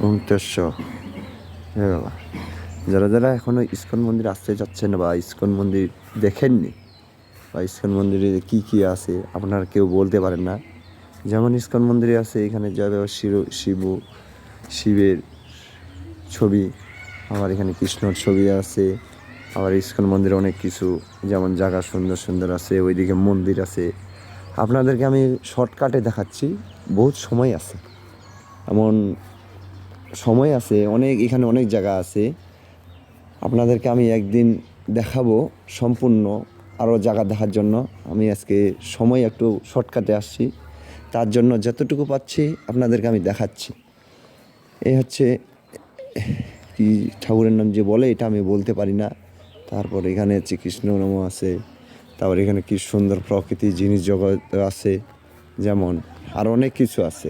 মুক্তেশ্বর। হ্যাঁ বাবা, যারা যারা এখনও ইস্কন মন্দির আসতে চাচ্ছেন বা ইস্কন মন্দির দেখেননি বা ইস্কন মন্দিরে কী কী আছে আপনারা কেউ বলতে পারেন না। যেমন ইস্কন মন্দিরে আছে এখানে যাবে শিবের ছবি, আবার এখানে কৃষ্ণর ছবি আছে। আবার ইস্কন মন্দিরে অনেক কিছু যেমন জায়গা সুন্দর সুন্দর আছে, ওইদিকে মন্দির আছে। আপনাদেরকে আমি শর্টকাটে দেখাচ্ছি, বহুত সময় আছে, এমন সময় আছে অনেক, এখানে অনেক জায়গা আছে। আপনাদেরকে আমি একদিন দেখাবো সম্পূর্ণ আরও জায়গা দেখার জন্য। আমি আজকে সময় একটু শর্টকাটে আসছি, তার জন্য যতটুকু পাচ্ছি আপনাদেরকে আমি দেখাচ্ছি। এই হচ্ছে কি ঠাকুরের নাম যে বলে এটা আমি বলতে পারি না। তারপর এখানে হচ্ছে কৃষ্ণ নাম আছে। তারপর এখানে কি সুন্দর প্রকৃতি জিনিস জগৎ আছে, যেমন আর অনেক কিছু আছে।